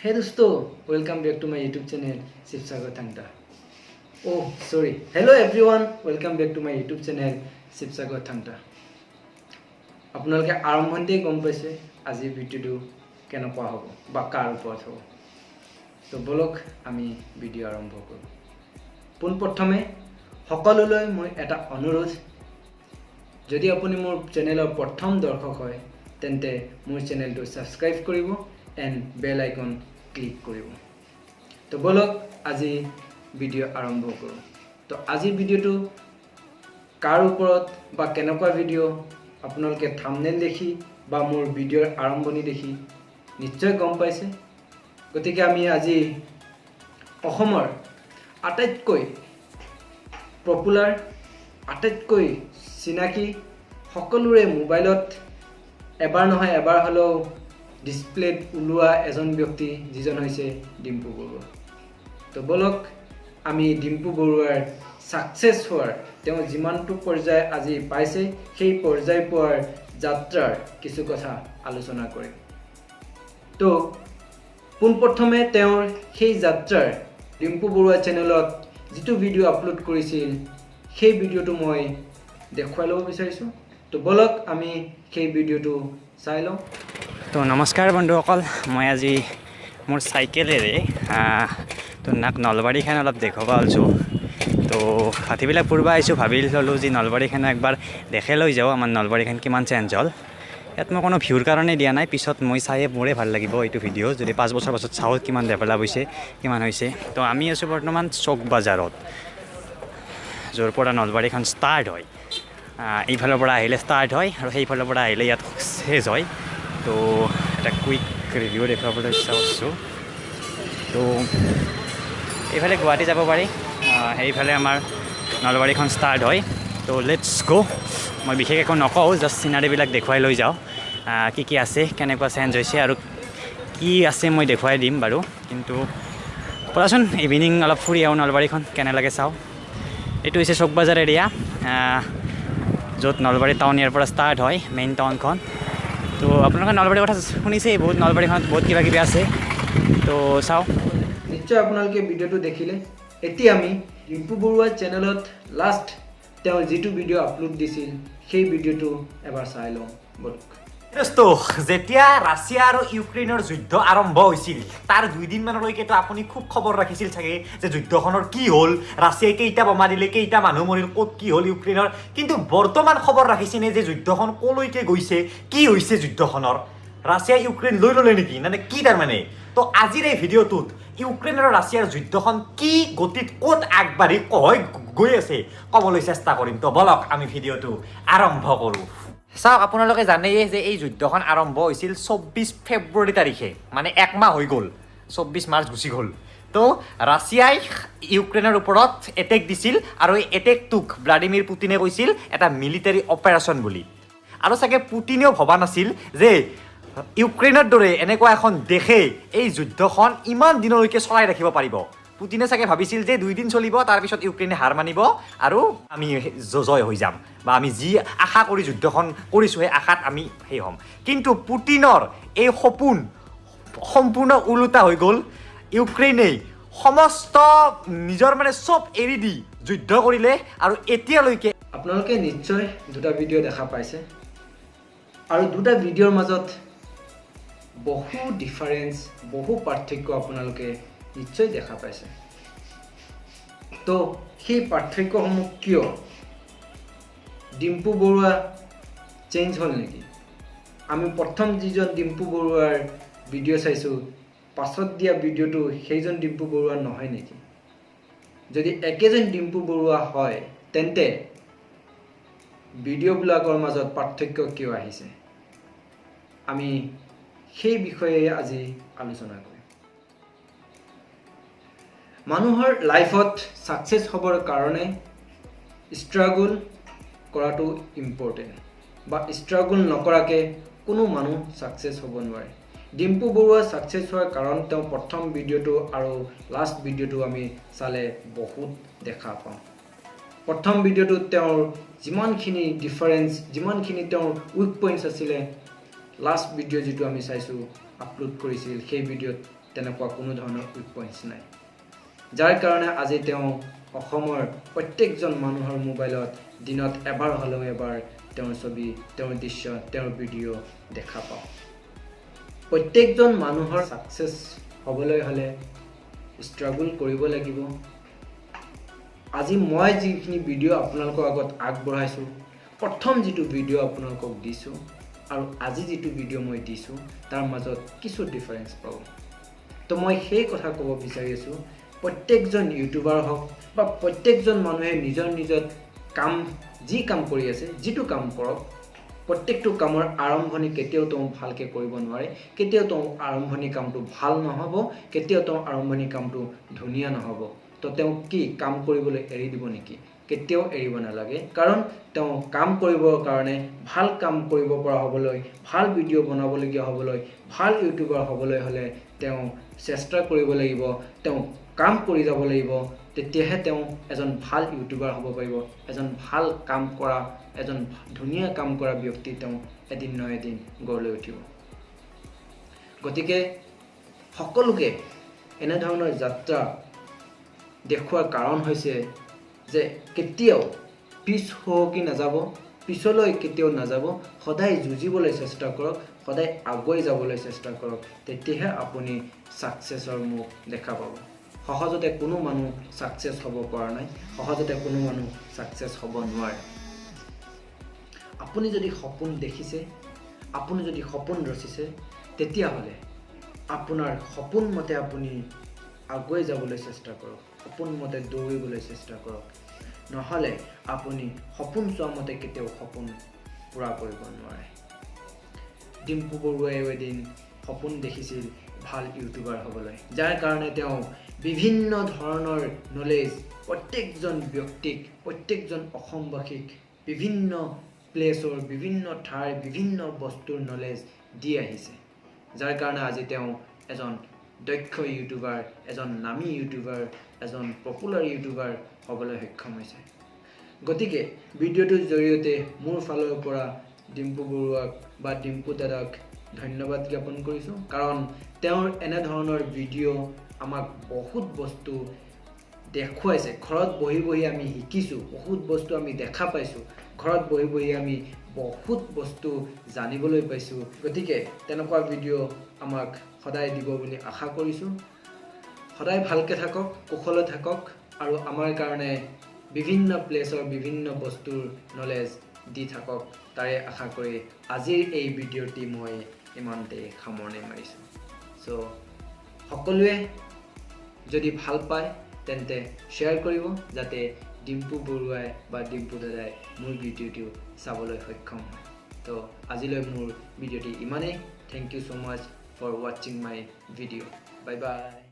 Hey dosto, welcome back to my YouTube channel Sivasagar THANG-TA. Oh, sorry. Hello everyone, welcome back to my YouTube channel Sivasagar THANG-TA. আপোনালোকে আৰম্ভণিতে গম পাইছে আজি ভিডিওটো কেনেকুৱা হ'ব বা কাৰ ওপৰত হ'ব। তো বলক আমি ভিডিও আৰম্ভ কৰোঁ। পোনপ্ৰথমে সকলোলৈ মই এটা অনুৰোধ, যদি আপুনি মোৰ চেনেলৰ প্ৰথম দৰ্শক হয় তেন্তে মোৰ চেনেলটো সাবস্ক্ৰাইব কৰিব এণ্ড বেল আইকন ক্লিক কৰিব। তো বলক আজি ভিডিও আৰম্ভ কৰোঁ। তো আজিৰ ভিডিওটো কাৰ ওপৰত বা কেনেকুৱা ভিডিও আপোনালোকে থাম্বনেল দেখি বা মোৰ ভিডিওৰ আৰম্ভণি দেখি নিশ্চয় গম পাইছে। গতিকে আমি আজি অসমৰ আটাইতকৈ পপুলাৰ আটাইতকৈ চিনাকি সকলোৰে মোবাইলত এবাৰ নহয় এবাৰ হলেও ডিসপ্লেত উলোৱা এজন ব্যক্তি যিজন হৈছে ডিম্পু বৰুৱা। তো বলক আমি ডিম্পু বৰুৱাৰ সাকসেস হোৱাৰ তেওঁ যিমানটো পৰ্যায় আজি পাইছে সেই পৰ্যায় পোৱাৰ যাত্ৰাৰ কিছু কথা আলোচনা কৰিম। তো পোনপ্ৰথমে তেওঁৰ সেই যাত্ৰাৰ ডিম্পু বৰুৱা চেনেলত যিটো ভিডিও আপলোড কৰিছিল সেই ভিডিওটো মই দেখুৱাই ল'ব বিচাৰিছো। তো বলক আমি সেই ভিডিওটো চাই লওঁ। তো নমস্কাৰ বন্ধুসকল, মই আজি মোৰ চাইকেলেৰে তো নলবাৰীখন অলপ দেখুৱাব আছোঁ। তো হাতীবিলাক ফুৰিব আহিছোঁ, ভাবি ল'লোঁ যে নলবাৰীখন একবাৰ দেখে লৈ যাওঁ আমাৰ নলবাৰীখন কিমান চেঞ্জ হ'ল। ইয়াত মই কোনো ভিউৰ কাৰণে দিয়া নাই, পিছত মই চাই মোৰে ভাল লাগিব এইটো ভিডিঅ' যদি 5 বছৰ পাছত চাওঁ কিমান ডেভেলপ হৈছে কিমান হৈছে। তো আমি আছোঁ বৰ্তমান চক বাজাৰত, য'ৰ পৰা নলবাৰীখন ষ্টাৰ্ট হয়। এইফালৰ পৰা আহিলে ষ্টাৰ্ট হয় আৰু সেইফালৰ পৰা আহিলে ইয়াত শেষ হয়। তো এটা কুইক ৰিভিউ দেখুৱাবলৈ ইচ্ছা কৰিছোঁ। তো এইফালে গুৱাহাটী যাব পাৰি, সেইফালে আমাৰ নলবাৰীখন ষ্টাৰ্ট হয়। তো লেটছ গ'। মই বিশেষ একো নকওঁ, জাষ্ট চিনাৰীবিলাক দেখুৱাই লৈ যাওঁ, কি আছে, কেনেকুৱা চেঞ্জ হৈছে আৰু কি আছে মই দেখুৱাই দিম বাৰু। কিন্তু পৰাচোন ইভিনিং অলপ ফুৰি আহোঁ, নলবাৰীখন কেনে লাগে চাওঁ। এইটো হৈছে চক বাজাৰ এৰিয়া, য'ত নলবাৰী টাউন ইয়াৰ পৰা ষ্টাৰ্ট হয়, মেইন টাউনখন। তো আপোনালোকে নলবাৰীৰ কথা শুনিছেই বহুত, নলবাৰীখনত বহুত কিবা কিবি আছে। তো চাওঁ। নিশ্চয় আপোনালোকে ভিডিওটো দেখিলে। এতিয়া আমি ডিম্পু বৰুৱা চেনেলত লাষ্ট তেওঁ যিটো ভিডিও আপলোড দিছিল সেই ভিডিওটো এবাৰ চাই লওঁ বলক। দোস্ত, যেতিয়া ৰাছিয়া আৰু ইউক্ৰেইনৰ যুদ্ধ আৰম্ভ হৈছিল তাৰ 2 দিনমানলৈকেতো আপুনি খুব খবৰ ৰাখিছিল চাগে যে যুদ্ধখনৰ কি হ'ল, ৰাছিয়াই কেইটা বোমা দিলে, কেইটা মানুহ মৰিল, ক'ত কি হ'ল ইউক্ৰেইনৰ। কিন্তু বৰ্তমান খবৰ ৰাখিছেনে যে যুদ্ধখন ক'লৈকে গৈছে, কি হৈছে যুদ্ধখনৰ, ৰাছিয়া ইউক্ৰেইন লৈ ল'লে নেকি, মানে কি তাৰমানে। তো আজিৰ এই ভিডিঅ'টোত ইউক্ৰেইন আৰু ৰাছিয়াৰ যুদ্ধখন কি গতিত ক'ত আগবাঢ়ি গৈ আছে ক'বলৈ চেষ্টা কৰিম। তো বলক আমি ভিডিঅ'টো আৰম্ভ কৰোঁ। চাওক, আপোনালোকে জানেই যে এই যুদ্ধখন আৰম্ভ হৈছিল 24 ফেব্ৰুৱাৰী তাৰিখে, মানে 1 মাহ হৈ গ'ল, 24 মাৰ্চ গুচি গ'ল। তো ৰাছিয়াই ইউক্ৰেইনৰ ওপৰত এটেক দিছিল আৰু এই এটেকটোক ভ্লাডিমিৰ পুটিনে কৈছিল এটা মিলিটাৰী অপাৰেশ্যন বুলি। আৰু চাগে পুটিনেও ভবা নাছিল যে ইউক্ৰেইনৰ দৰে এনেকুৱা এখন দেশে এই যুদ্ধখন ইমান দিনলৈকে চলাই ৰাখিব পাৰিব। পুটিনে চাগে ভাবিছিল যে 2 দিন চলিব, তাৰপিছত ইউক্ৰেইনে হাৰ মানিব আৰু আমি জয় হৈ যাম, বা আমি যি আশা কৰি যুদ্ধখন কৰিছোঁ সেই আশাত আমি সেই হ'ম। কিন্তু পুটিনৰ এই সপোন সম্পূৰ্ণ ওলোটা হৈ গ'ল। ইউক্ৰেইনে সমস্ত নিজৰ মানে চব এৰি দি যুদ্ধ কৰিলে আৰু এতিয়ালৈকে আপোনালোকে নিশ্চয় দুটা ভিডিও দেখা পাইছে আৰু দুটা ভিডিওৰ মাজত বহু ডিফাৰেন্স, বহু পাৰ্থক্য আপোনালোকে নিশ্চয় দেখা পাইছে। তো সেই পাৰ্থক্যসমূহ কিয়? ডিম্পু বৰুৱা চেঞ্জ হ'ল নেকি? আমি প্ৰথম যিজন ডিম্পু বৰুৱাৰ ভিডিঅ' চাইছোঁ, পাছত দিয়া ভিডিঅ'টো সেইজন ডিম্পু বৰুৱা নহয় নেকি? যদি একেজন ডিম্পু বৰুৱা হয় তেন্তে ভিডিঅ'বিলাকৰ মাজত পাৰ্থক্য কিয় আহিছে? আমি সেই বিষয়ে আজি আলোচনা কৰিম। মানুহৰ লাইফত সাকসেস হ'বৰ কাৰণে ষ্ট্ৰাগল কৰাটো ইম্পৰ্টেণ্ট, বা ষ্ট্ৰাগল নকৰাকৈ কোনো মানুহ সাকসেস হ'ব নোৱাৰে। ডিম্পু বৰুৱা সাকসেস হোৱাৰ কাৰণ তেওঁ প্ৰথম ভিডিঅ'টো আৰু লাষ্ট ভিডিঅ'টো আমি চালে বহুত দেখা পাওঁ। প্ৰথম ভিডিঅ'টোত তেওঁৰ যিমানখিনি ডিফাৰেন্স, যিমানখিনি তেওঁৰ উইক পইণ্টছ আছিলে, লাষ্ট ভিডিঅ' যিটো আমি চাইছোঁ আপলোড কৰিছিল সেই ভিডিঅ'ত তেনেকুৱা কোনো ধৰণৰ উইক পইণ্টছ নাই যাৰ কাৰণে আজি তেওঁ অসমৰ প্ৰত্যেকজন মানুহৰ মোবাইলত দিনত এবাৰ হ'লেও এবাৰ তেওঁৰ ছবি তেওঁৰ দৃশ্য তেওঁৰ ভিডিঅ' দেখা পাওঁ প্ৰত্যেকজন মানুহৰ সাকসেস হ'বলৈ হ'লে ষ্ট্ৰাগল কৰিব লাগিব আজি মই যিখিনি ভিডিঅ' আপোনালোকৰ আগত আগবঢ়াইছো প্ৰথম যিটো ভিডিঅ' আপোনালোকক দিছো আৰু আজি যিটো ভিডিঅ' মই দিছো তাৰ মাজত কিছু ডিফাৰেন্স পাব তো মই সেই কথা ক'ব বিচাৰি আছো প্ৰত্যেকজন ইউটিউবাৰ হওক বা প্ৰত্যেকজন মানুহে নিজৰ নিজৰ কাম যি কাম কৰি আছে যিটো কাম কৰক প্ৰত্যেকটো কামৰ আৰম্ভণি কেতিয়াও তেওঁ ভালকৈ কৰিব নোৱাৰে কেতিয়াও তেওঁ আৰম্ভণি কামটো ভাল নহ'ব কেতিয়াও তেওঁ আৰম্ভণি কামটো ধুনীয়া নহ'ব তো তেওঁ কি কাম কৰিবলৈ এৰি দিব নেকি কেতিয়াও এৰিব নালাগে কাৰণ তেওঁ কাম কৰিবৰ কাৰণে ভাল কাম কৰিব পৰা হ'বলৈ ভাল ভিডিঅ' বনাবলগীয়া হ'বলৈ ভাল ইউটিউবাৰ হ'বলৈ হ'লে তেওঁ চেষ্টা কৰিব লাগিব তেওঁ কাম কৰি যাব লাগিব তেতিয়াহে তেওঁ এজন ভাল ইউটিউবাৰ হ'ব পাৰিব এজন ভাল কাম কৰা এজন ধুনীয়া কাম কৰা ব্যক্তি তেওঁ এদিন নহয় এদিন গঢ়লৈ উঠিব গতিকে সকলোকে এনে ধৰণৰ যাত্ৰা দেখুৱাৰ কাৰণ হৈছে যে কেতিয়াও পিছ হোকি নাযাব পিছলৈ কেতিয়াও নাযাব সদায় যুঁজিবলৈ চেষ্টা কৰক সদায় আগুৱাই যাবলৈ চেষ্টা কৰক তেতিয়াহে আপুনি সাকসেছৰ মুখ দেখা পাব সহজতে কোনো মানুহ সাকসেছ হ'ব পৰা নাই সহজতে কোনো মানুহ সাকসেছ হ'ব নোৱাৰে আপুনি যদি সপোন দেখিছে আপুনি যদি সপোন ৰচিছে তেতিয়াহ'লে আপোনাৰ সপোন মতে আপুনি আগুৱাই যাবলৈ চেষ্টা কৰক সপোন মতে দৌৰিবলৈ চেষ্টা কৰক নহ'লে আপুনি সপোন চোৱা মতে কেতিয়াও সপোন পূৰা কৰিব নোৱাৰে ডিম্পু বৰুৱাই এদিন সপোন দেখিছিল ভাল ইউটিউবাৰ হ'বলৈ যাৰ কাৰণে তেওঁ বিভিন্ন ধৰণৰ নলেজ প্ৰত্যেকজন ব্যক্তিক প্ৰত্যেকজন অসমবাসীক বিভিন্ন প্লেছৰ বিভিন্ন ঠাইৰ বিভিন্ন বস্তুৰ নলেজ দি আহিছে যাৰ কাৰণে আজি তেওঁ এজন দক্ষ ইউটিউবাৰ এজন নামী ইউটিউবাৰ এজন পপুলাৰ ইউটিউবাৰ হ'বলৈ সক্ষম হৈছে গতিকে ভিডিঅ'টোৰ জৰিয়তে মোৰ ফালৰ পৰা ডিম্পু বৰুৱাক বা ডিম্পু দাদাক ধন্যবাদ জ্ঞাপন কৰিছোঁ কাৰণ তেওঁৰ এনে ধৰণৰ ভিডিঅ' আমাক বহুত বস্তু দেখুৱাইছে ঘৰত বহি বহি আমি শিকিছোঁ বহুত বস্তু আমি দেখা পাইছোঁ ঘৰত বহি বহি আমি বহুত বস্তু জানিবলৈ পাইছোঁ গতিকে তেনেকুৱা ভিডিঅ' আমাক সদায় দিব বুলি আশা কৰিছোঁ সদায় ভালকৈ থাকক কুশলে থাকক আৰু আমাৰ কাৰণে বিভিন্ন প্লেছৰ বিভিন্ন বস্তুৰ নলেজ দি থাকক তাৰে আশা কৰি আজিৰ এই ভিডিঅ'টি মই ইমানতে সামৰণি মাৰিছোঁ সো সকলোৱে যদি ভাল পায় তেন্তে শ্বেয়াৰ কৰিব যাতে ডিম্পু বৰুৱাই বা ডিম্পু দাদাই মোৰ ভিডিঅ'টো চাবলৈ সক্ষম হয় তো আজিলৈ মোৰ ভিডিঅ'টি ইমানেই thank you so much for ৱাচিং মাই ভিডিঅ' বাই বাই